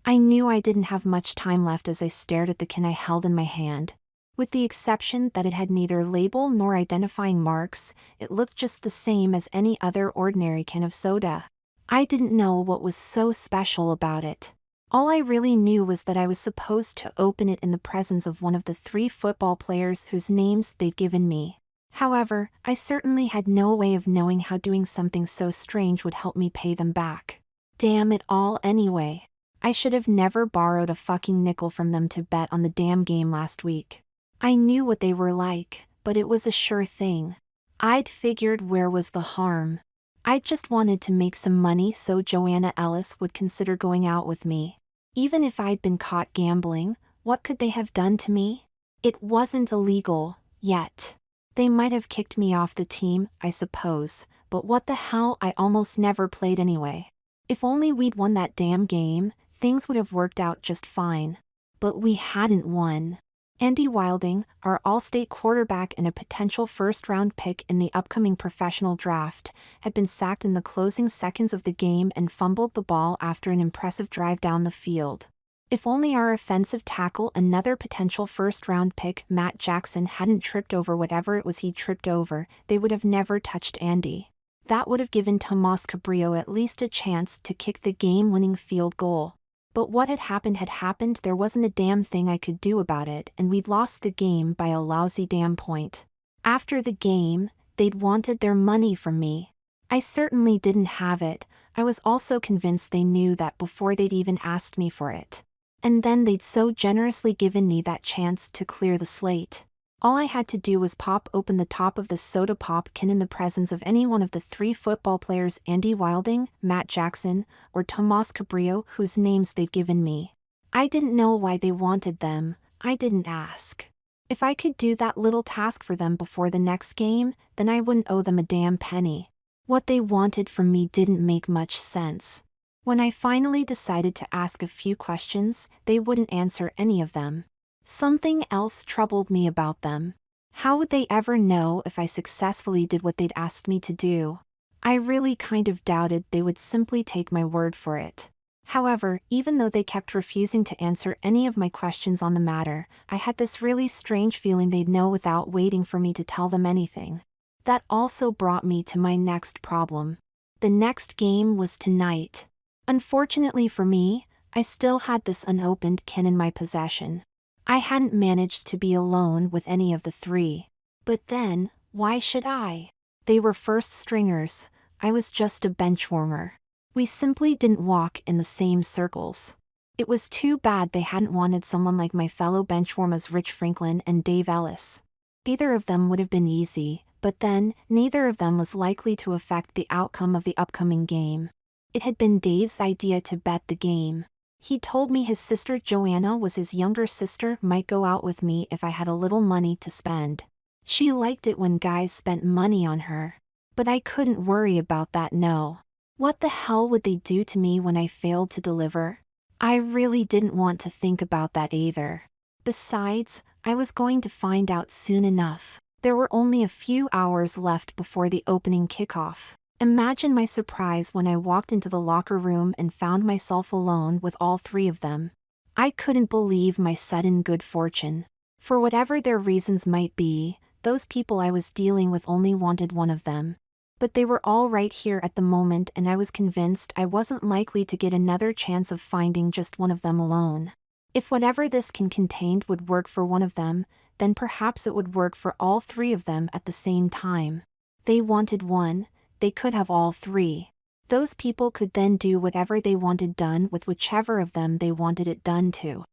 I knew I didn't have much time left as I stared at the can I held in my hand. With the exception that it had neither label nor identifying marks, it looked just the same as any other ordinary can of soda. I didn't know what was so special about it. All I really knew was that I was supposed to open it in the presence of one of the 3 football players whose names they'd given me. However, I certainly had no way of knowing how doing something so strange would help me pay them back. Damn it all anyway. I should have never borrowed a fucking nickel from them to bet on the damn game last week. I knew what they were like, but it was a sure thing. I'd figured where was the harm. I just wanted to make some money so Joanna Ellis would consider going out with me. Even if I'd been caught gambling, what could they have done to me? It wasn't illegal, yet. They might have kicked me off the team, I suppose, but what the hell, I almost never played anyway. If only we'd won that damn game, things would have worked out just fine. But we hadn't won. Andy Wilding, our All-State quarterback and a potential first-round pick in the upcoming professional draft, had been sacked in the closing seconds of the game and fumbled the ball after an impressive drive down the field. If only our offensive tackle, another potential first-round pick, Matt Jackson, hadn't tripped over whatever it was he'd tripped over, they would have never touched Andy. That would have given Tomas Cabrillo at least a chance to kick the game-winning field goal. But what had happened, there wasn't a damn thing I could do about it, and we'd lost the game by a lousy damn point. After the game, they'd wanted their money from me. I certainly didn't have it. I was also convinced they knew that before they'd even asked me for it. And then they'd so generously given me that chance to clear the slate. All I had to do was pop open the top of the soda pop can in the presence of any one of the 3 football players, Andy Wilding, Matt Jackson, or Tomas Cabrillo, whose names they'd given me. I didn't know why they wanted them. I didn't ask. If I could do that little task for them before the next game, then I wouldn't owe them a damn penny. What they wanted from me didn't make much sense. When I finally decided to ask a few questions, they wouldn't answer any of them. Something else troubled me about them. How would they ever know if I successfully did what they'd asked me to do? I really kind of doubted they would simply take my word for it. However, even though they kept refusing to answer any of my questions on the matter, I had this really strange feeling they'd know without waiting for me to tell them anything. That also brought me to my next problem. The next game was tonight. Unfortunately for me, I still had this unopened can in my possession. I hadn't managed to be alone with any of the 3. But then, why should I? They were first stringers. I was just a bench warmer. We simply didn't walk in the same circles. It was too bad they hadn't wanted someone like my fellow benchwarmers Rich Franklin and Dave Ellis. Either of them would have been easy, but then, neither of them was likely to affect the outcome of the upcoming game. It had been Dave's idea to bet the game. He told me his sister Joanna was his younger sister might go out with me if I had a little money to spend. She liked it when guys spent money on her. But I couldn't worry about that, no. What the hell would they do to me when I failed to deliver? I really didn't want to think about that either. Besides, I was going to find out soon enough. There were only a few hours left before the opening kickoff. Imagine my surprise when I walked into the locker room and found myself alone with all 3 of them. I couldn't believe my sudden good fortune. For whatever their reasons might be, those people I was dealing with only wanted one of them. But they were all right here at the moment, and I was convinced I wasn't likely to get another chance of finding just one of them alone. If whatever this can contained would work for one of them, then perhaps it would work for all 3 of them at the same time. They wanted one. They could have all 3. Those people could then do whatever they wanted done with whichever of them they wanted it done to.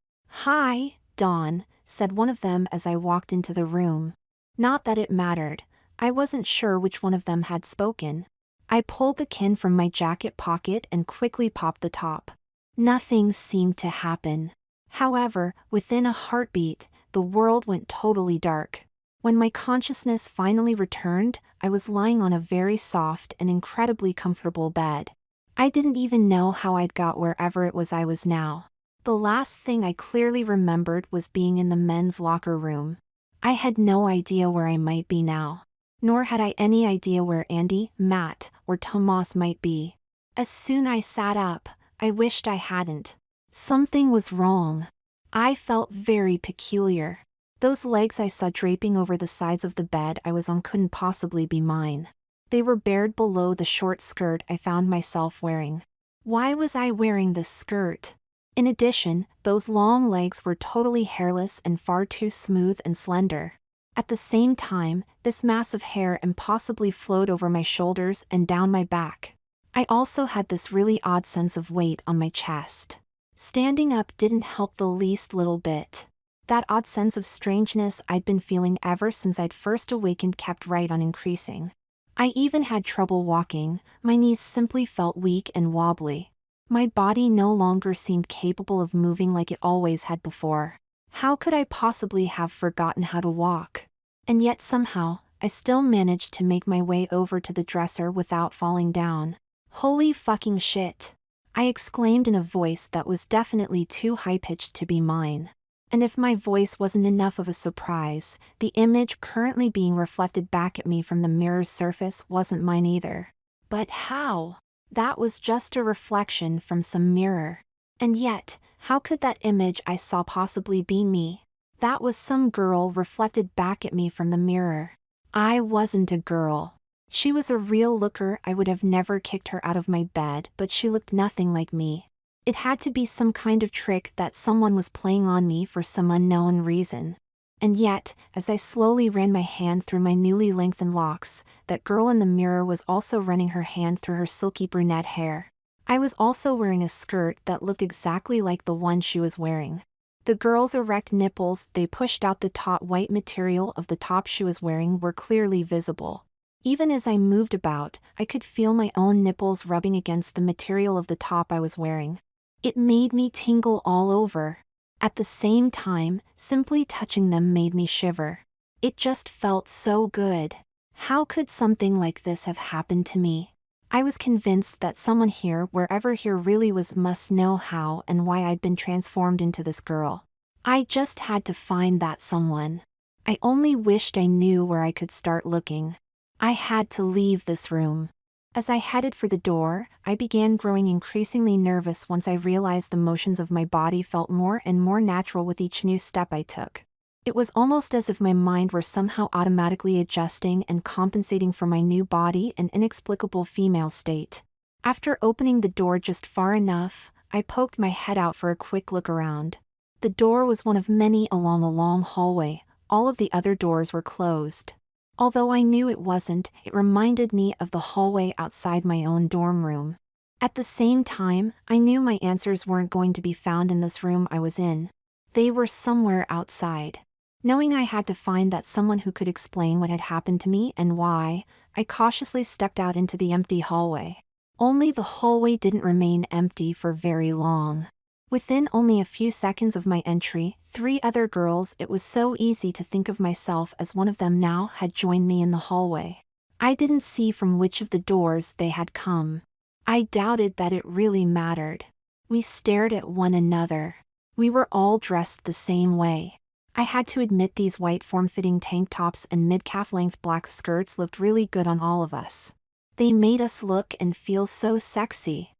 "Hi, Dawn," said one of them as I walked into the room. Not that it mattered. I wasn't sure which one of them had spoken. I pulled the can from my jacket pocket and quickly popped the top. Nothing seemed to happen. However, within a heartbeat, the world went totally dark. When my consciousness finally returned, I was lying on a very soft and incredibly comfortable bed. I didn't even know how I'd got wherever it was I was now. The last thing I clearly remembered was being in the men's locker room. I had no idea where I might be now. Nor had I any idea where Andy, Matt, or Tomas might be. As soon as I sat up, I wished I hadn't. Something was wrong. I felt very peculiar. Those legs I saw draping over the sides of the bed I was on couldn't possibly be mine. They were bared below the short skirt I found myself wearing. Why was I wearing this skirt? In addition, those long legs were totally hairless and far too smooth and slender. At the same time, this mass of hair impossibly flowed over my shoulders and down my back. I also had this really odd sense of weight on my chest. Standing up didn't help the least little bit. That odd sense of strangeness I'd been feeling ever since I'd first awakened kept right on increasing. I even had trouble walking, my knees simply felt weak and wobbly. My body no longer seemed capable of moving like it always had before. How could I possibly have forgotten how to walk? And yet somehow, I still managed to make my way over to the dresser without falling down. Holy fucking shit! I exclaimed in a voice that was definitely too high-pitched to be mine. And if my voice wasn't enough of a surprise, the image currently being reflected back at me from the mirror's surface wasn't mine either. But how? That was just a reflection from some mirror. And yet, how could that image I saw possibly be me? That was some girl reflected back at me from the mirror. I wasn't a girl. She was a real looker. I would have never kicked her out of my bed, but she looked nothing like me. It had to be some kind of trick that someone was playing on me for some unknown reason. And yet, as I slowly ran my hand through my newly lengthened locks, that girl in the mirror was also running her hand through her silky brunette hair. I was also wearing a skirt that looked exactly like the one she was wearing. The girl's erect nipples, they pushed out the taut white material of the top she was wearing, were clearly visible. Even as I moved about, I could feel my own nipples rubbing against the material of the top I was wearing. It made me tingle all over. At the same time, simply touching them made me shiver. It just felt so good. How could something like this have happened to me? I was convinced that someone here, wherever here really was, must know how and why I'd been transformed into this girl. I just had to find that someone. I only wished I knew where I could start looking. I had to leave this room. As I headed for the door, I began growing increasingly nervous once I realized the motions of my body felt more and more natural with each new step I took. It was almost as if my mind were somehow automatically adjusting and compensating for my new body and inexplicable female state. After opening the door just far enough, I poked my head out for a quick look around. The door was one of many along a long hallway. All of the other doors were closed. Although I knew it wasn't, it reminded me of the hallway outside my own dorm room. At the same time, I knew my answers weren't going to be found in this room I was in. They were somewhere outside. Knowing I had to find that someone who could explain what had happened to me and why, I cautiously stepped out into the empty hallway. Only the hallway didn't remain empty for very long. Within only a few seconds of my entry, 3 other girls, it was so easy to think of myself as one of them now, had joined me in the hallway. I didn't see from which of the doors they had come. I doubted that it really mattered. We stared at one another. We were all dressed the same way. I had to admit these white form-fitting tank tops and mid-calf length black skirts looked really good on all of us. They made us look and feel so sexy.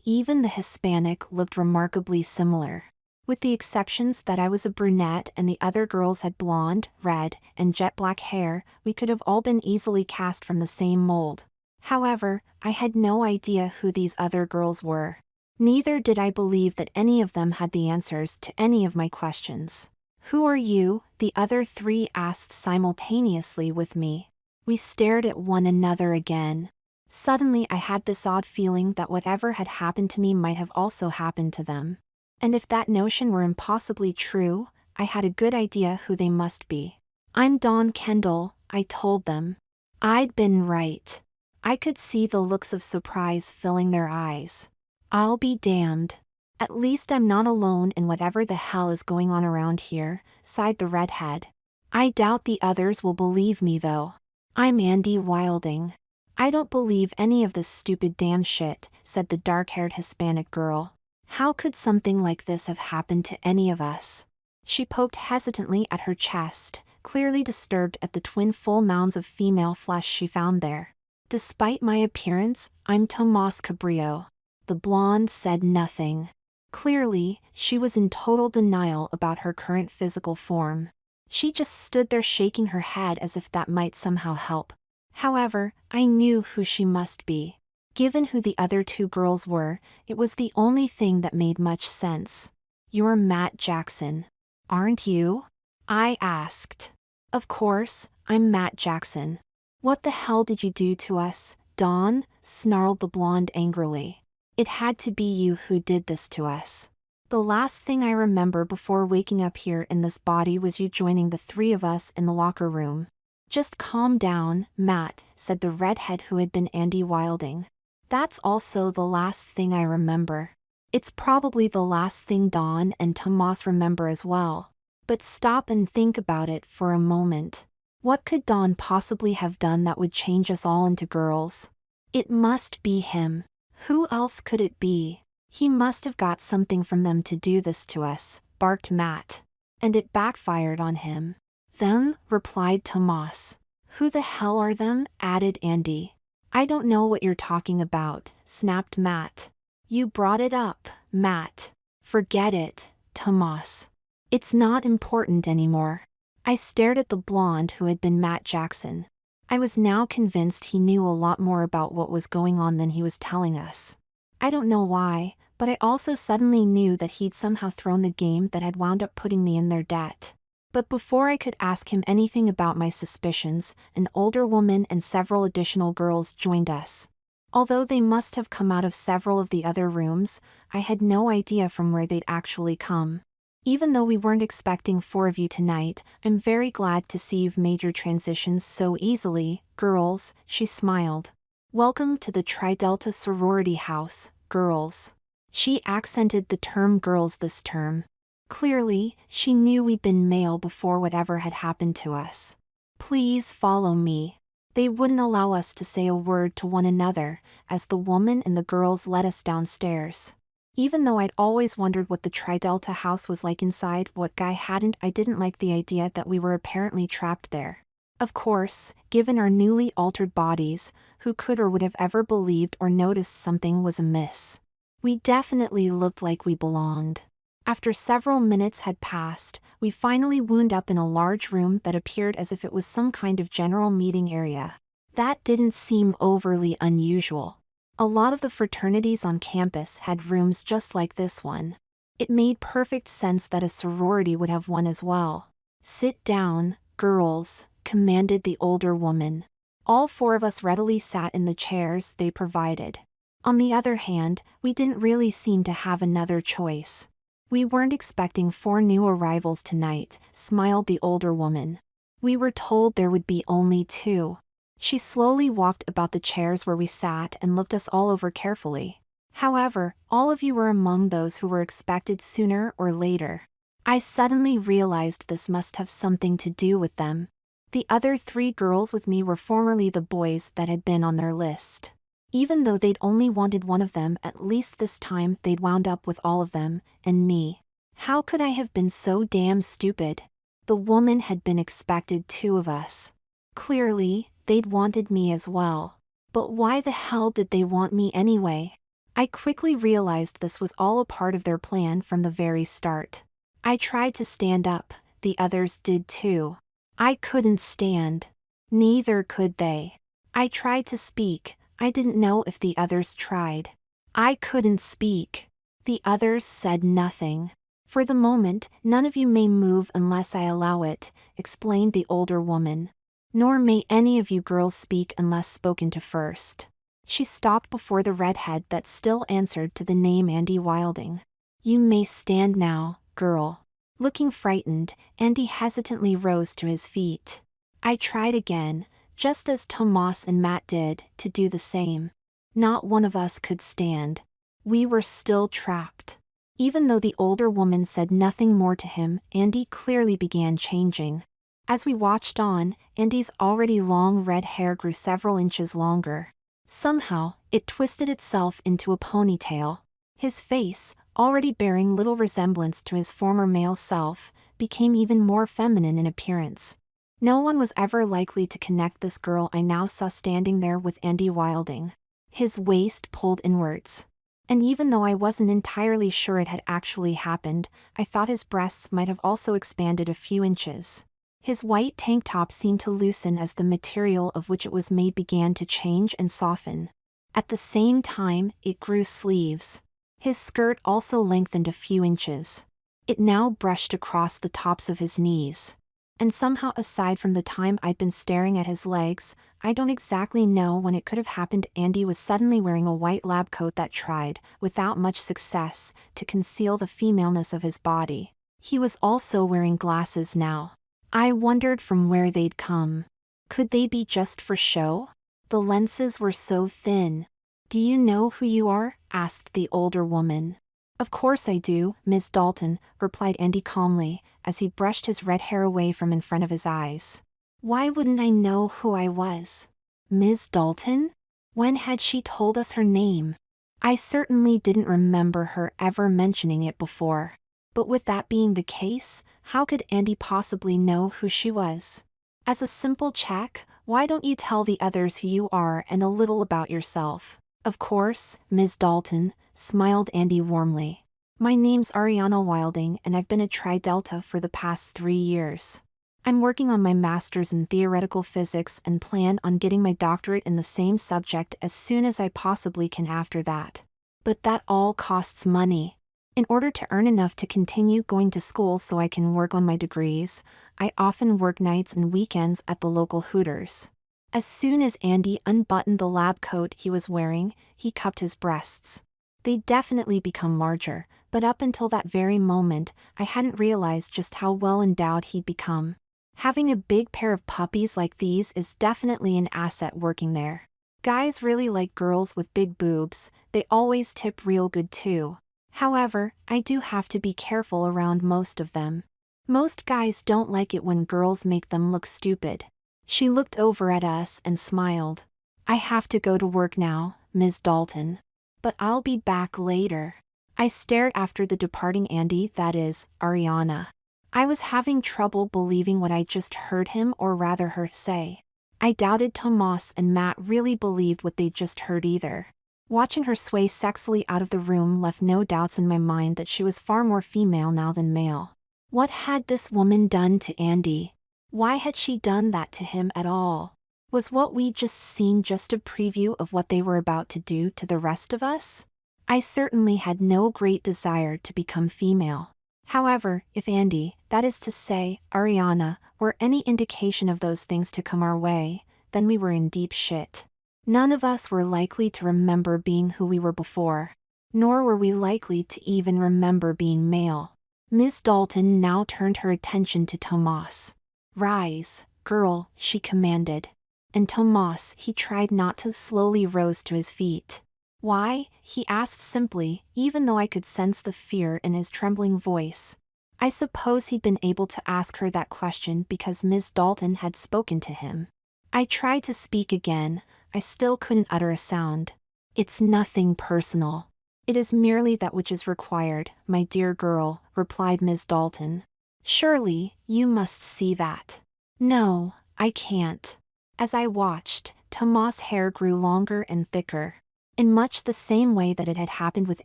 Even the Hispanic, looked remarkably similar. With the exceptions that I was a brunette and the other girls had blonde, red, and jet black hair, we could have all been easily cast from the same mold. However, I had no idea who these other girls were. Neither did I believe that any of them had the answers to any of my questions. "Who are you?" the other 3 asked simultaneously with me. We stared at one another again. Suddenly I had this odd feeling that whatever had happened to me might have also happened to them. And if that notion were impossibly true, I had a good idea who they must be. "I'm Dawn Kendall," I told them. I'd been right. I could see the looks of surprise filling their eyes. I'll be damned. At least I'm not alone in whatever the hell is going on around here, sighed the redhead. I doubt the others will believe me though. "I'm Andy Wilding." "I don't believe any of this stupid damn shit," said the dark-haired Hispanic girl. "How could something like this have happened to any of us?" She poked hesitantly at her chest, clearly disturbed at the twin full mounds of female flesh she found there. "Despite my appearance, I'm Tomas Cabrillo." The blonde said nothing. Clearly, she was in total denial about her current physical form. She just stood there shaking her head as if that might somehow help. However, I knew who she must be. Given who the other two girls were, it was the only thing that made much sense. "You're Matt Jackson, aren't you?" I asked. "Of course, I'm Matt Jackson. What the hell did you do to us, Dawn?" snarled the blonde angrily. "It had to be you who did this to us. The last thing I remember before waking up here in this body was you joining the three of us in the locker room." "Just calm down, Matt," said the redhead who had been Andy Wilding. "That's also the last thing I remember. It's probably the last thing Dawn and Tomas remember as well. But stop and think about it for a moment. What could Dawn possibly have done that would change us all into girls? It must be him. Who else could it be? He must have got something from them to do this to us," barked Matt. "And it backfired on him." "Them?" replied Tomas. "Who the hell are them?" added Andy. "I don't know what you're talking about," snapped Matt. "You brought it up, Matt. Forget it, Tomas. It's not important anymore." I stared at the blonde who had been Matt Jackson. I was now convinced he knew a lot more about what was going on than he was telling us. I don't know why, but I also suddenly knew that he'd somehow thrown the game that had wound up putting me in their debt. But before I could ask him anything about my suspicions, an older woman and several additional girls joined us. Although they must have come out of several of the other rooms, I had no idea from where they'd actually come. "Even though we weren't expecting 4 of you tonight, I'm very glad to see you've made your transitions so easily, girls," she smiled. "Welcome to the Tri-Delta sorority house, girls." She accented the term girls this term. Clearly, she knew we'd been male before whatever had happened to us. "Please follow me." They wouldn't allow us to say a word to one another, as the woman and the girls led us downstairs. Even though I'd always wondered what the Tri-Delta house was like inside, what guy hadn't, I didn't like the idea that we were apparently trapped there. Of course, given our newly altered bodies, who could or would have ever believed or noticed something was amiss? We definitely looked like we belonged. After several minutes had passed, we finally wound up in a large room that appeared as if it was some kind of general meeting area. That didn't seem overly unusual. A lot of the fraternities on campus had rooms just like this one. It made perfect sense that a sorority would have one as well. "Sit down, girls," commanded the older woman. All 4 of us readily sat in the chairs they provided. On the other hand, we didn't really seem to have another choice. "We weren't expecting 4 new arrivals tonight," smiled the older woman. "We were told there would be only 2. She slowly walked about the chairs where we sat and looked us all over carefully. "However, all of you were among those who were expected sooner or later." I suddenly realized this must have something to do with them. The other 3 girls with me were formerly the boys that had been on their list. Even though they'd only wanted one of them, at least this time they'd wound up with all of them, and me. How could I have been so damn stupid? The woman had been expected 2 of us. Clearly, they'd wanted me as well. But why the hell did they want me anyway? I quickly realized this was all a part of their plan from the very start. I tried to stand up, the others did too. I couldn't stand. Neither could they. I tried to speak, I didn't know if the others tried. I couldn't speak. The others said nothing. "For the moment, none of you may move unless I allow it," explained the older woman. "Nor may any of you girls speak unless spoken to first." She stopped before the redhead that still answered to the name Andy Wilding. "You may stand now, girl." Looking frightened, Andy hesitantly rose to his feet. I tried again, just as Tomas and Matt did, to do the same. Not one of us could stand. We were still trapped. Even though the older woman said nothing more to him, Andy clearly began changing. As we watched on, Andy's already long red hair grew several inches longer. Somehow, it twisted itself into a ponytail. His face, already bearing little resemblance to his former male self, became even more feminine in appearance. No one was ever likely to connect this girl I now saw standing there with Andy Wilding. His waist pulled inwards. And even though I wasn't entirely sure it had actually happened, I thought his breasts might have also expanded a few inches. His white tank top seemed to loosen as the material of which it was made began to change and soften. At the same time, it grew sleeves. His skirt also lengthened a few inches. It now brushed across the tops of his knees. And somehow, aside from the time I'd been staring at his legs, I don't exactly know when it could have happened. Andy was suddenly wearing a white lab coat that tried, without much success, to conceal the femaleness of his body. He was also wearing glasses now. I wondered from where they'd come. Could they be just for show? The lenses were so thin. "Do you know who you are?" asked the older woman. "Of course I do, Miss Dalton," replied Andy calmly, as he brushed his red hair away from in front of his eyes. Why wouldn't I know who I was? Ms. Dalton? When had she told us her name? I certainly didn't remember her ever mentioning it before. But with that being the case, how could Andy possibly know who she was? As a simple check, why don't you tell the others who you are and a little about yourself? Of course, Ms. Dalton, smiled Andy warmly. My name's Ariana Wilding and I've been a Tri Delta for the past 3 years. I'm working on my master's in theoretical physics and plan on getting my doctorate in the same subject as soon as I possibly can after that. But that all costs money. In order to earn enough to continue going to school so I can work on my degrees, I often work nights and weekends at the local Hooters. As soon as Andy unbuttoned the lab coat he was wearing, he cupped his breasts. They'd definitely become larger, but up until that very moment, I hadn't realized just how well endowed he'd become. Having a big pair of puppies like these is definitely an asset working there. Guys really like girls with big boobs, they always tip real good too. However, I do have to be careful around most of them. Most guys don't like it when girls make them look stupid. She looked over at us and smiled. I have to go to work now, Ms. Dalton. But I'll be back later. I stared after the departing Andy, that is, Ariana. I was having trouble believing what I just heard him or rather her say. I doubted Tomas and Matt really believed what they'd just heard either. Watching her sway sexily out of the room left no doubts in my mind that she was far more female now than male. What had this woman done to Andy? Why had she done that to him at all? Was what we'd just seen just a preview of what they were about to do to the rest of us? I certainly had no great desire to become female. However, if Andy, that is to say, Ariana, were any indication of those things to come our way, then we were in deep shit. None of us were likely to remember being who we were before. Nor were we likely to even remember being male. Miss Dalton now turned her attention to Tomas. "Rise, girl," she commanded. And Tomas, he tried not to, slowly rose to his feet. "Why?" he asked simply, even though I could sense the fear in his trembling voice. I suppose he'd been able to ask her that question because Miss Dalton had spoken to him. I tried to speak again, I still couldn't utter a sound. "It's nothing personal. It is merely that which is required, my dear girl," replied Miss Dalton. "Surely, you must see that." "No, I can't." As I watched, Tomas' hair grew longer and thicker. In much the same way that it had happened with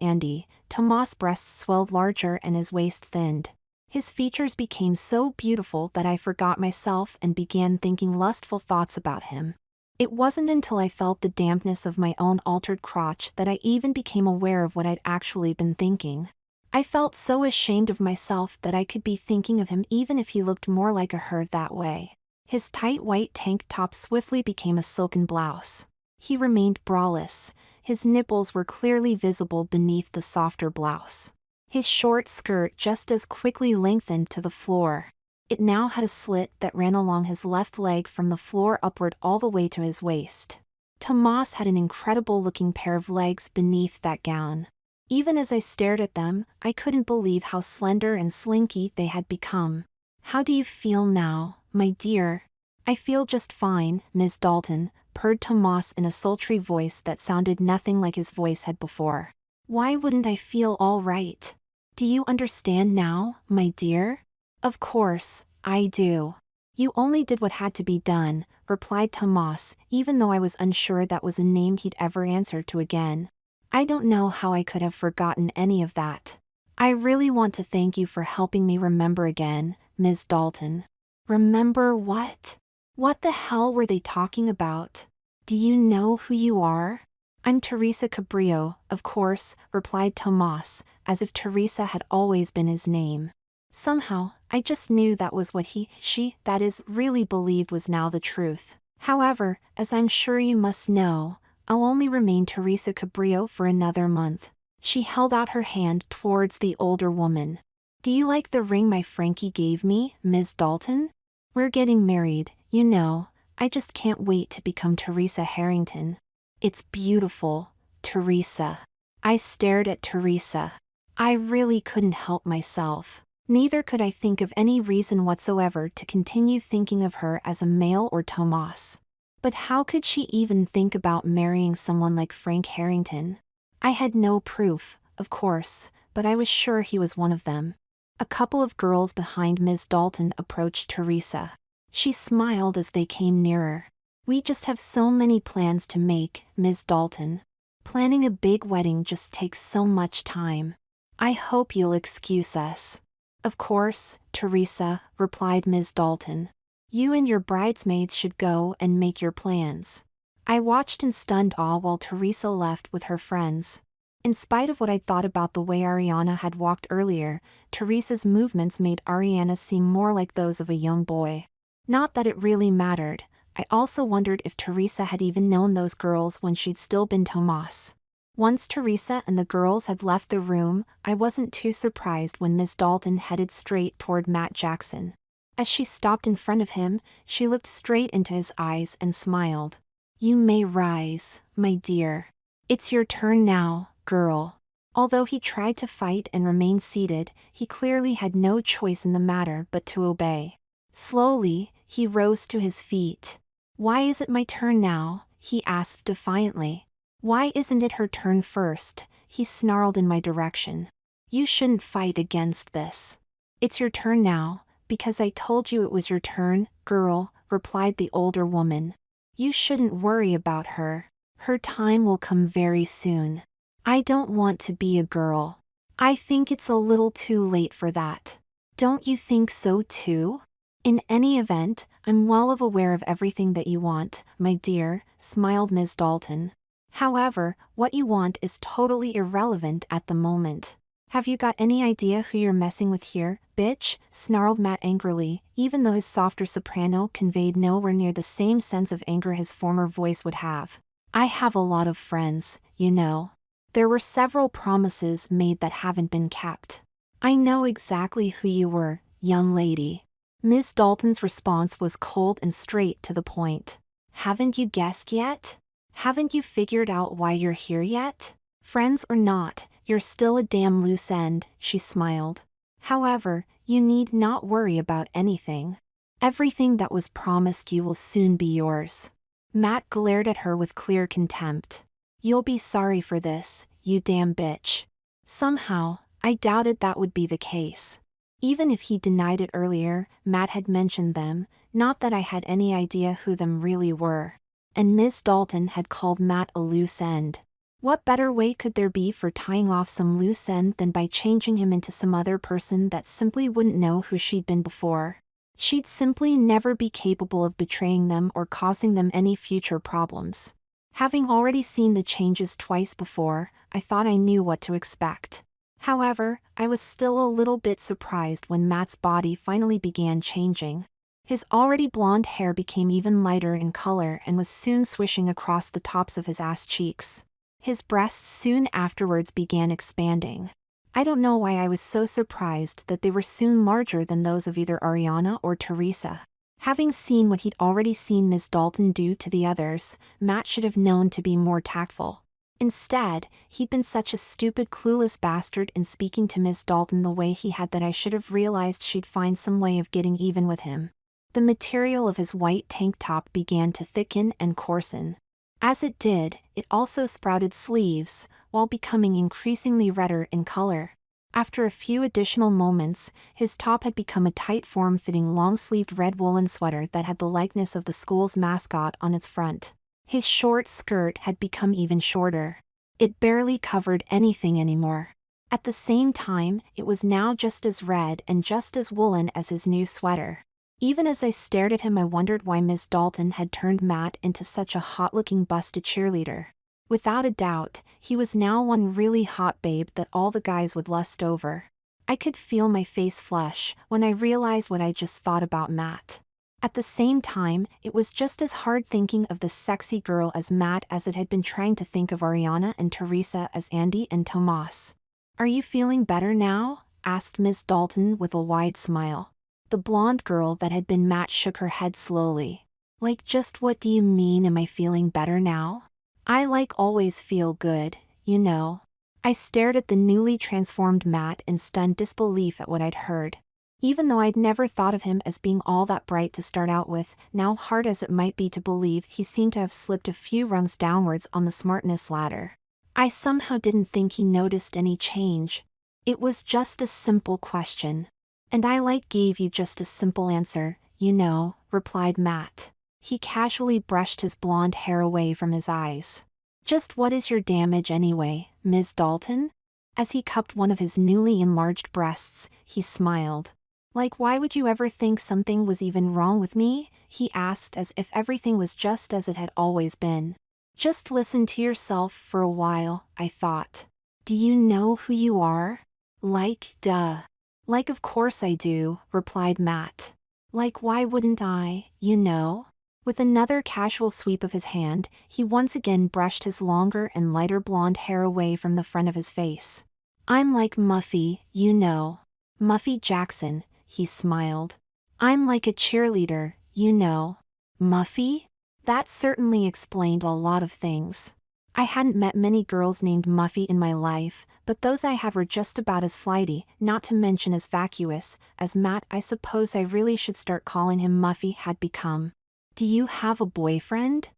Andy, Tomas' breasts swelled larger and his waist thinned. His features became so beautiful that I forgot myself and began thinking lustful thoughts about him. It wasn't until I felt the dampness of my own altered crotch that I even became aware of what I'd actually been thinking. I felt so ashamed of myself that I could be thinking of him even if he looked more like a her that way. His tight white tank top swiftly became a silken blouse. He remained braless. His nipples were clearly visible beneath the softer blouse. His short skirt just as quickly lengthened to the floor. It now had a slit that ran along his left leg from the floor upward all the way to his waist. Tomas had an incredible-looking pair of legs beneath that gown. Even as I stared at them, I couldn't believe how slender and slinky they had become. "How do you feel now, my dear?" "I feel just fine, Miss Dalton," purred Tomas in a sultry voice that sounded nothing like his voice had before. "Why wouldn't I feel all right? Do you understand now, my dear?" "Of course, I do. You only did what had to be done," replied Tomas, even though I was unsure that was a name he'd ever answer to again. I don't know how I could have forgotten any of that. I really want to thank you for helping me remember again, Ms. Dalton. Remember what? What the hell were they talking about? Do you know who you are? I'm Teresa Cabrillo, of course, replied Tomas, as if Teresa had always been his name. Somehow, I just knew that was what that is, really believed was now the truth. However, as I'm sure you must know, I'll only remain Teresa Cabrillo for another month. She held out her hand towards the older woman. Do you like the ring my Frankie gave me, Ms. Dalton? We're getting married, you know. I just can't wait to become Teresa Harrington. It's beautiful, Teresa. I stared at Teresa. I really couldn't help myself. Neither could I think of any reason whatsoever to continue thinking of her as a male or Tomas. But how could she even think about marrying someone like Frank Harrington? I had no proof, of course, but I was sure he was one of them. A couple of girls behind Ms. Dalton approached Teresa. She smiled as they came nearer. We just have so many plans to make, Ms. Dalton. Planning a big wedding just takes so much time. I hope you'll excuse us. Of course, Teresa, replied Ms. Dalton. You and your bridesmaids should go and make your plans. I watched in stunned awe while Teresa left with her friends. In spite of what I'd thought about the way Ariana had walked earlier, Teresa's movements made Ariana seem more like those of a young boy. Not that it really mattered. I also wondered if Teresa had even known those girls when she'd still been Tomas. Once Teresa and the girls had left the room, I wasn't too surprised when Miss Dalton headed straight toward Matt Jackson. As she stopped in front of him, she looked straight into his eyes and smiled. You may rise, my dear. It's your turn now, girl. Although he tried to fight and remain seated, he clearly had no choice in the matter but to obey. Slowly, he rose to his feet. Why is it my turn now? He asked defiantly. Why isn't it her turn first? He snarled in my direction. You shouldn't fight against this. It's your turn now, because I told you it was your turn, girl, replied the older woman. You shouldn't worry about her. Her time will come very soon. I don't want to be a girl. I think it's a little too late for that. Don't you think so too? In any event, I'm well aware of everything that you want, my dear, smiled Ms. Dalton. However, what you want is totally irrelevant at the moment. Have you got any idea who you're messing with here, bitch? Snarled Matt angrily, even though his softer soprano conveyed nowhere near the same sense of anger his former voice would have. I have a lot of friends, you know. There were several promises made that haven't been kept. I know exactly who you were, young lady. Miss Dalton's response was cold and straight to the point. Haven't you guessed yet? Haven't you figured out why you're here yet? Friends or not, you're still a damn loose end, she smiled. However, you need not worry about anything. Everything that was promised you will soon be yours. Matt glared at her with clear contempt. You'll be sorry for this, you damn bitch. Somehow, I doubted that would be the case. Even if he denied it earlier, Matt had mentioned them, not that I had any idea who them really were. And Miss Dalton had called Matt a loose end. What better way could there be for tying off some loose end than by changing him into some other person that simply wouldn't know who she'd been before? She'd simply never be capable of betraying them or causing them any future problems. Having already seen the changes twice before, I thought I knew what to expect. However, I was still a little bit surprised when Matt's body finally began changing. His already blonde hair became even lighter in color and was soon swishing across the tops of his ass cheeks. His breasts soon afterwards began expanding. I don't know why I was so surprised that they were soon larger than those of either Ariana or Teresa. Having seen what he'd already seen Miss Dalton do to the others, Matt should have known to be more tactful. Instead, he'd been such a stupid, clueless bastard in speaking to Miss Dalton the way he had that I should have realized she'd find some way of getting even with him. The material of his white tank top began to thicken and coarsen. As it did, it also sprouted sleeves, while becoming increasingly redder in color. After a few additional moments, his top had become a tight form-fitting long-sleeved red woolen sweater that had the likeness of the school's mascot on its front. His short skirt had become even shorter. It barely covered anything anymore. At the same time, it was now just as red and just as woolen as his new sweater. Even as I stared at him, I wondered why Miss Dalton had turned Matt into such a hot-looking busted cheerleader. Without a doubt, he was now one really hot babe that all the guys would lust over. I could feel my face flush when I realized what I just thought about Matt. At the same time, it was just as hard thinking of the sexy girl as Matt as it had been trying to think of Ariana and Teresa as Andy and Tomas. "Are you feeling better now?" asked Miss Dalton with a wide smile. The blonde girl that had been Matt shook her head slowly. "Like, just what do you mean, am I feeling better now?" "I always feel good, you know." I stared at the newly transformed Matt in stunned disbelief at what I'd heard. Even though I'd never thought of him as being all that bright to start out with, now hard as it might be to believe, he seemed to have slipped a few rungs downwards on the smartness ladder. I somehow didn't think he noticed any change. It was just a simple question. "And I gave you just a simple answer, you know," replied Matt. He casually brushed his blonde hair away from his eyes. "Just what is your damage anyway, Ms. Dalton?" As he cupped one of his newly enlarged breasts, he smiled. Why would you ever think something was even wrong with me?" he asked, as if everything was just as it had always been. "Just listen to yourself for a while," I thought. "Do you know who you are?" Duh." Of course I do," replied Matt. Why wouldn't I, you know?" With another casual sweep of his hand, he once again brushed his longer and lighter blonde hair away from the front of his face. "I'm like Muffy, you know. Muffy Jackson," he smiled. "I'm like a cheerleader, you know." Muffy? That certainly explained a lot of things. I hadn't met many girls named Muffy in my life, but those I had were just about as flighty, not to mention as vacuous, as Matt, I suppose I really should start calling him Muffy, had become. "Do you have a boyfriend?"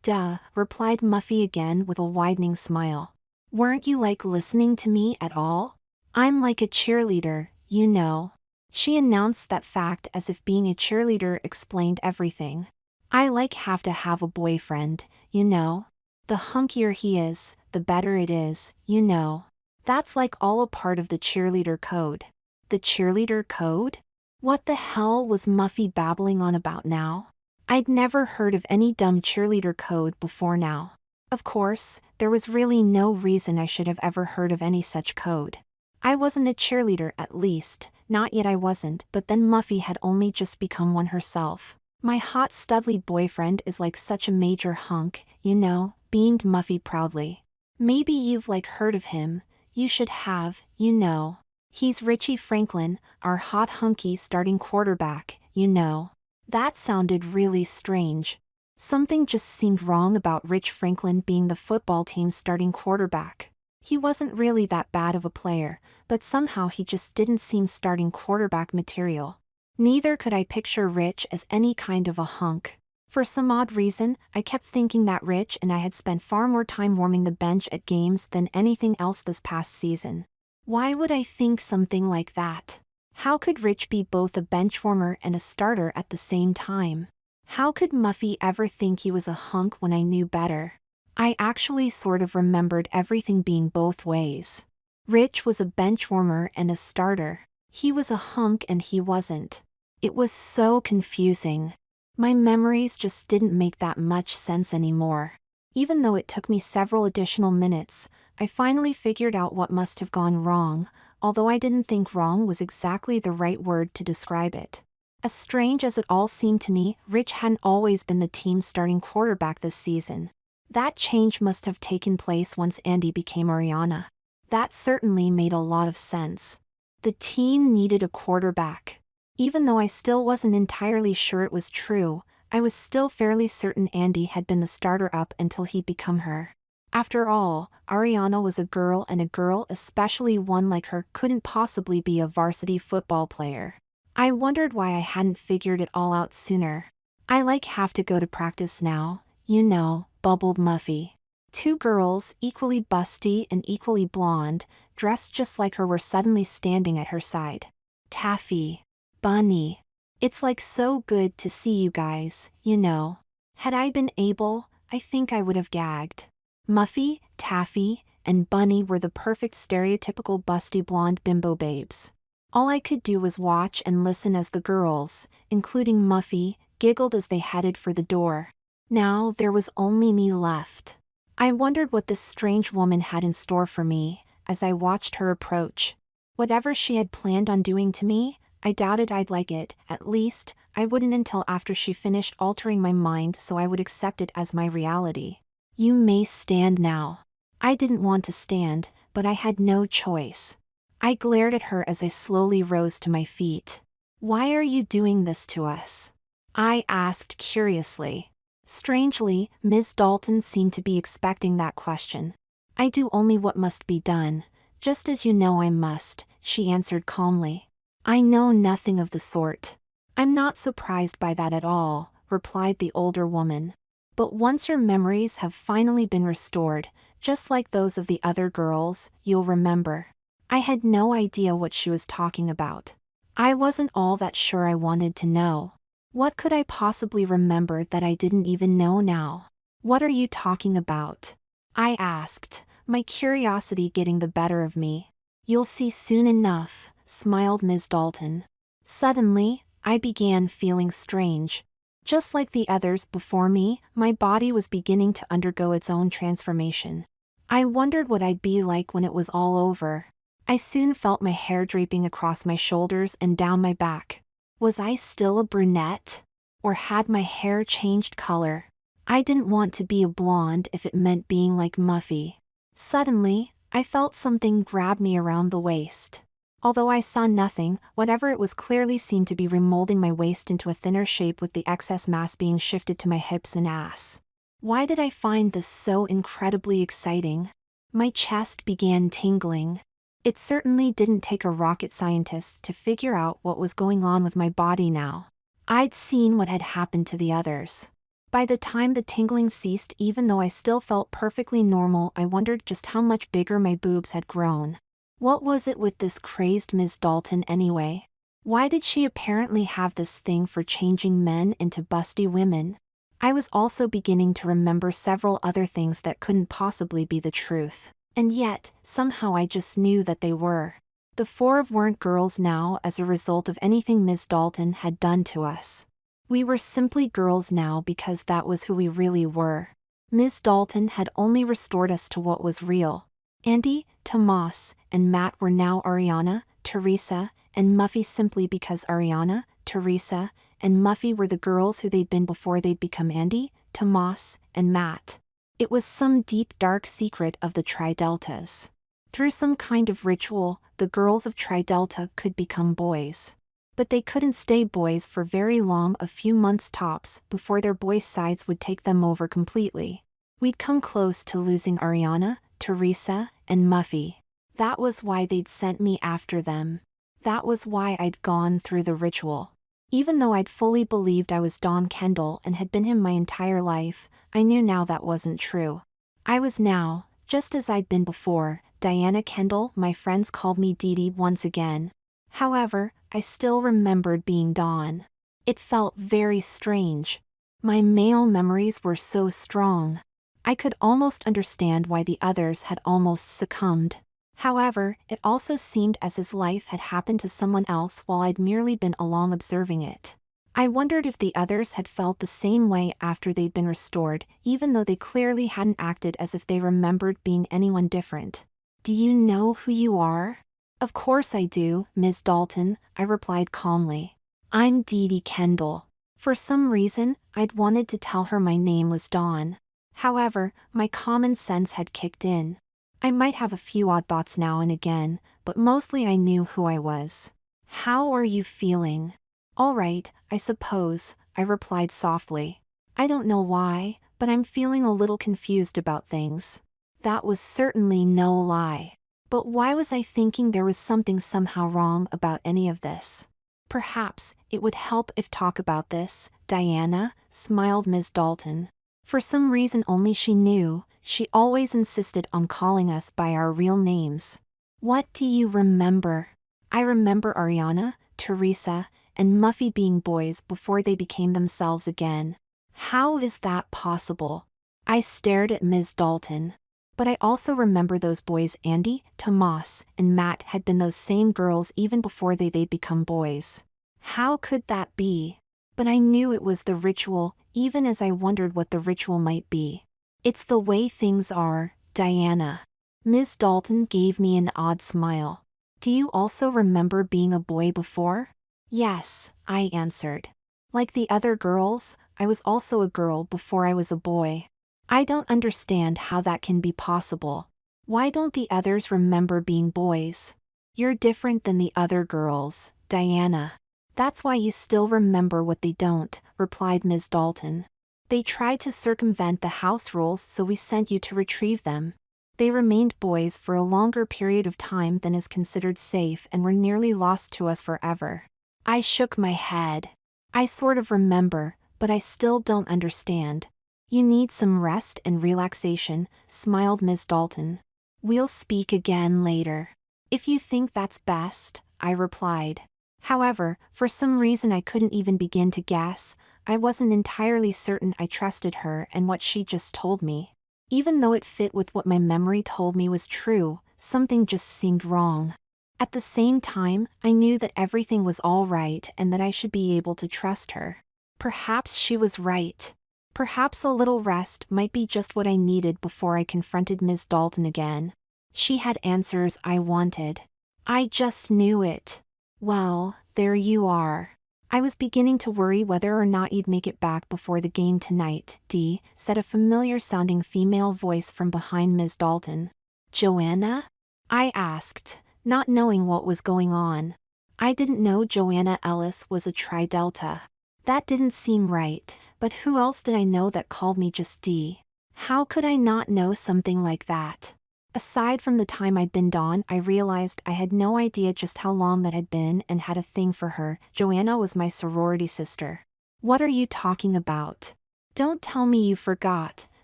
Duh," replied Muffy again with a widening smile. "Weren't you listening to me at all? I'm like a cheerleader, you know." She announced that fact as if being a cheerleader explained everything. "I have to have a boyfriend, you know. The hunkier he is, the better it is, you know. That's all a part of the cheerleader code." The cheerleader code? What the hell was Muffy babbling on about now? I'd never heard of any dumb cheerleader code before now. Of course, there was really no reason I should have ever heard of any such code. I wasn't a cheerleader, at least, not yet. I wasn't, but then Muffy had only just become one herself. "My hot studly boyfriend is such a major hunk, you know," beamed Muffy proudly. "Maybe you've heard of him, you should have, you know. He's Richie Franklin, our hot hunky starting quarterback, you know." That sounded really strange. Something just seemed wrong about Rich Franklin being the football team's starting quarterback. He wasn't really that bad of a player, but somehow he just didn't seem starting quarterback material. Neither could I picture Rich as any kind of a hunk. For some odd reason, I kept thinking that Rich and I had spent far more time warming the bench at games than anything else this past season. Why would I think something like that? How could Rich be both a bench warmer and a starter at the same time? How could Muffy ever think he was a hunk when I knew better? I actually sort of remembered everything being both ways. Rich was a bench warmer and a starter. He was a hunk and he wasn't. It was so confusing. My memories just didn't make that much sense anymore. Even though it took me several additional minutes, I finally figured out what must have gone wrong, although I didn't think wrong was exactly the right word to describe it. As strange as it all seemed to me, Rich hadn't always been the team's starting quarterback this season. That change must have taken place once Andy became Ariana. That certainly made a lot of sense. The team needed a quarterback. Even though I still wasn't entirely sure it was true, I was still fairly certain Andy had been the starter up until he'd become her. After all, Ariana was a girl, and a girl, especially one like her, couldn't possibly be a varsity football player. I wondered why I hadn't figured it all out sooner. "I have to go to practice now, you know," bubbled Muffy. Two girls, equally busty and equally blonde, dressed just like her, were suddenly standing at her side. "Taffy. Bunny. It's so good to see you guys, you know." Had I been able, I think I would have gagged. Muffy, Taffy, and Bunny were the perfect stereotypical busty blonde bimbo babes. All I could do was watch and listen as the girls, including Muffy, giggled as they headed for the door. Now there was only me left. I wondered what this strange woman had in store for me as I watched her approach. Whatever she had planned on doing to me, I doubted I'd like it. At least, I wouldn't until after she finished altering my mind so I would accept it as my reality. You may stand now. I didn't want to stand, but I had no choice. I glared at her as I slowly rose to my feet. Why are you doing this to us? I asked curiously. Strangely, Ms. Dalton seemed to be expecting that question. I do only what must be done, just as you know I must, she answered calmly. I know nothing of the sort. I'm not surprised by that at all, replied the older woman. But once your memories have finally been restored, just like those of the other girls, you'll remember. I had no idea what she was talking about. I wasn't all that sure I wanted to know. What could I possibly remember that I didn't even know now? What are you talking about? I asked, my curiosity getting the better of me. You'll see soon enough, smiled Ms. Dalton. Suddenly, I began feeling strange. Just like the others before me, my body was beginning to undergo its own transformation. I wondered what I'd be like when it was all over. I soon felt my hair draping across my shoulders and down my back. Was I still a brunette? Or had my hair changed color? I didn't want to be a blonde if it meant being like Muffy. Suddenly, I felt something grab me around the waist. Although I saw nothing, whatever it was clearly seemed to be remolding my waist into a thinner shape with the excess mass being shifted to my hips and ass. Why did I find this so incredibly exciting? My chest began tingling. It certainly didn't take a rocket scientist to figure out what was going on with my body now. I'd seen what had happened to the others. By the time the tingling ceased, even though I still felt perfectly normal, I wondered just how much bigger my boobs had grown. What was it with this crazed Ms. Dalton anyway? Why did she apparently have this thing for changing men into busty women? I was also beginning to remember several other things that couldn't possibly be the truth. And yet, somehow I just knew that they were. The four weren't girls now as a result of anything Ms. Dalton had done to us. We were simply girls now because that was who we really were. Ms. Dalton had only restored us to what was real. Andy, Tomas, and Matt were now Ariana, Teresa, and Muffy simply because Ariana, Teresa, and Muffy were the girls who they'd been before they'd become Andy, Tomas, and Matt. It was some deep dark secret of the Tri-Deltas. Through some kind of ritual, the girls of Tri-Delta could become boys. But they couldn't stay boys for very long, a few months tops, before their boy sides would take them over completely. We'd come close to losing Ariana, Teresa, and Muffy. That was why they'd sent me after them. That was why I'd gone through the ritual. Even though I'd fully believed I was Don Kendall and had been him my entire life, I knew now that wasn't true. I was now, just as I'd been before, Diana Kendall. My friends called me Dee Dee once again. However, I still remembered being Dawn. It felt very strange. My male memories were so strong. I could almost understand why the others had almost succumbed. However, it also seemed as his life had happened to someone else while I'd merely been along observing it. I wondered if the others had felt the same way after they'd been restored, even though they clearly hadn't acted as if they remembered being anyone different. Do you know who you are? Of course I do, Ms. Dalton, I replied calmly. I'm Dee Dee Kendall. For some reason, I'd wanted to tell her my name was Dawn. However, my common sense had kicked in. I might have a few odd thoughts now and again, but mostly I knew who I was. How are you feeling? All right, I suppose, I replied softly. I don't know why, but I'm feeling a little confused about things. That was certainly no lie. But why was I thinking there was something somehow wrong about any of this? Perhaps it would help if talk about this, Diana, smiled Ms. Dalton. For some reason only she knew, she always insisted on calling us by our real names. What do you remember? I remember Ariana, Teresa, and Muffy being boys before they became themselves again. How is that possible? I stared at Ms. Dalton. But I also remember those boys Andy, Tomas, and Matt had been those same girls even before they'd become boys. How could that be? But I knew it was the ritual, even as I wondered what the ritual might be. It's the way things are, Diana. Ms. Dalton gave me an odd smile. Do you also remember being a boy before? Yes, I answered. Like the other girls, I was also a girl before I was a boy. I don't understand how that can be possible. Why don't the others remember being boys? You're different than the other girls, Diana. That's why you still remember what they don't, replied Ms. Dalton. They tried to circumvent the house rules, so we sent you to retrieve them. They remained boys for a longer period of time than is considered safe and were nearly lost to us forever. I shook my head. I sort of remember, but I still don't understand. You need some rest and relaxation, smiled Ms. Dalton. We'll speak again later. If you think that's best, I replied. However, for some reason I couldn't even begin to guess. I wasn't entirely certain I trusted her and what she just told me. Even though it fit with what my memory told me was true, something just seemed wrong. At the same time, I knew that everything was all right and that I should be able to trust her. Perhaps she was right. Perhaps a little rest might be just what I needed before I confronted Ms. Dalton again. She had answers I wanted. I just knew it. Well, there you are. I was beginning to worry whether or not you'd make it back before the game tonight, Dee, said a familiar-sounding female voice from behind Ms. Dalton. Joanna? I asked, not knowing what was going on. I didn't know Joanna Ellis was a Tri-Delta. That didn't seem right, but who else did I know that called me just Dee? How could I not know something like that? Aside from the time I'd been Dawn, I realized I had no idea just how long that had been and had a thing for her. Joanna was my sorority sister. What are you talking about? Don't tell me you forgot,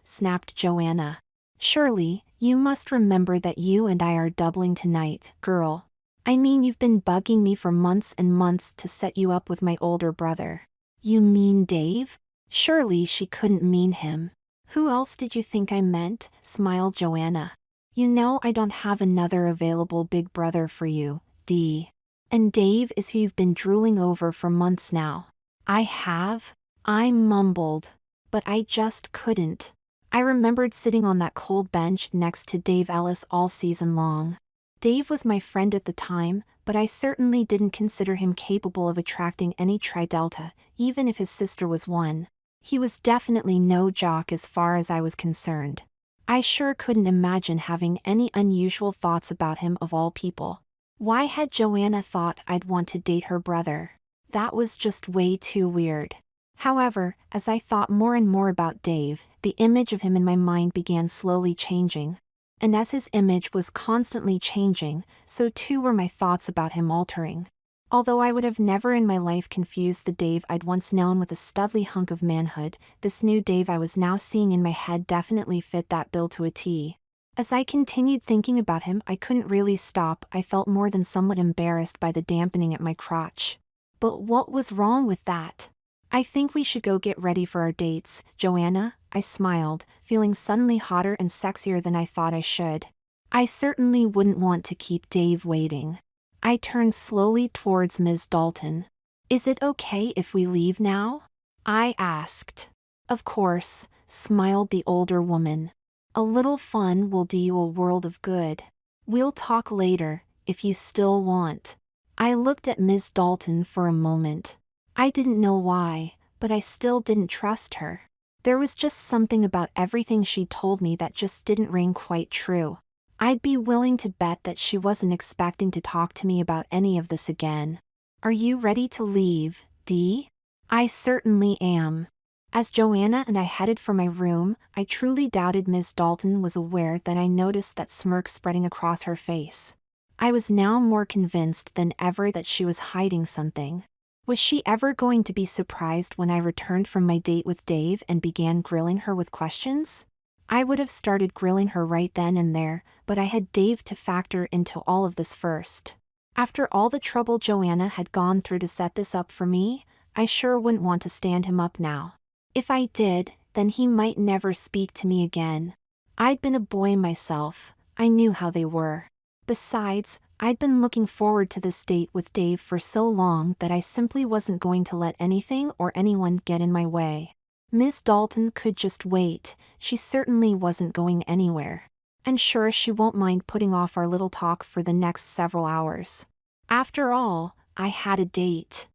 snapped Joanna. Surely, you must remember that you and I are doubling tonight, girl. I mean, you've been bugging me for months and months to set you up with my older brother. You mean Dave? Surely she couldn't mean him. Who else did you think I meant? Smiled Joanna. You know I don't have another available big brother for you, Dee. And Dave is who you've been drooling over for months now. I have? I mumbled. But I just couldn't. I remembered sitting on that cold bench next to Dave Ellis all season long. Dave was my friend at the time, but I certainly didn't consider him capable of attracting any Tri-Delta, even if his sister was one. He was definitely no jock as far as I was concerned. I sure couldn't imagine having any unusual thoughts about him of all people. Why had Joanna thought I'd want to date her brother? That was just way too weird. However, as I thought more and more about Dave, the image of him in my mind began slowly changing. And as his image was constantly changing, so too were my thoughts about him altering. Although I would have never in my life confused the Dave I'd once known with a studly hunk of manhood, this new Dave I was now seeing in my head definitely fit that bill to a T. As I continued thinking about him, I couldn't really stop. I felt more than somewhat embarrassed by the dampening at my crotch. But what was wrong with that? I think we should go get ready for our dates, Joanna, I smiled, feeling suddenly hotter and sexier than I thought I should. I certainly wouldn't want to keep Dave waiting. I turned slowly towards Ms. Dalton. Is it okay if we leave now? I asked. Of course, smiled the older woman. A little fun will do you a world of good. We'll talk later, if you still want. I looked at Ms. Dalton for a moment. I didn't know why, but I still didn't trust her. There was just something about everything she told me that just didn't ring quite true. I'd be willing to bet that she wasn't expecting to talk to me about any of this again. Are you ready to leave, Dee? I certainly am. As Joanna and I headed for my room, I truly doubted Ms. Dalton was aware that I noticed that smirk spreading across her face. I was now more convinced than ever that she was hiding something. Was she ever going to be surprised when I returned from my date with Dave and began grilling her with questions? I would have started grilling her right then and there, but I had Dave to factor into all of this first. After all the trouble Joanna had gone through to set this up for me, I sure wouldn't want to stand him up now. If I did, then he might never speak to me again. I'd been a boy myself, I knew how they were. Besides, I'd been looking forward to this date with Dave for so long that I simply wasn't going to let anything or anyone get in my way. Miss Dalton could just wait, she certainly wasn't going anywhere. And sure, she won't mind putting off our little talk for the next several hours. After all, I had a date.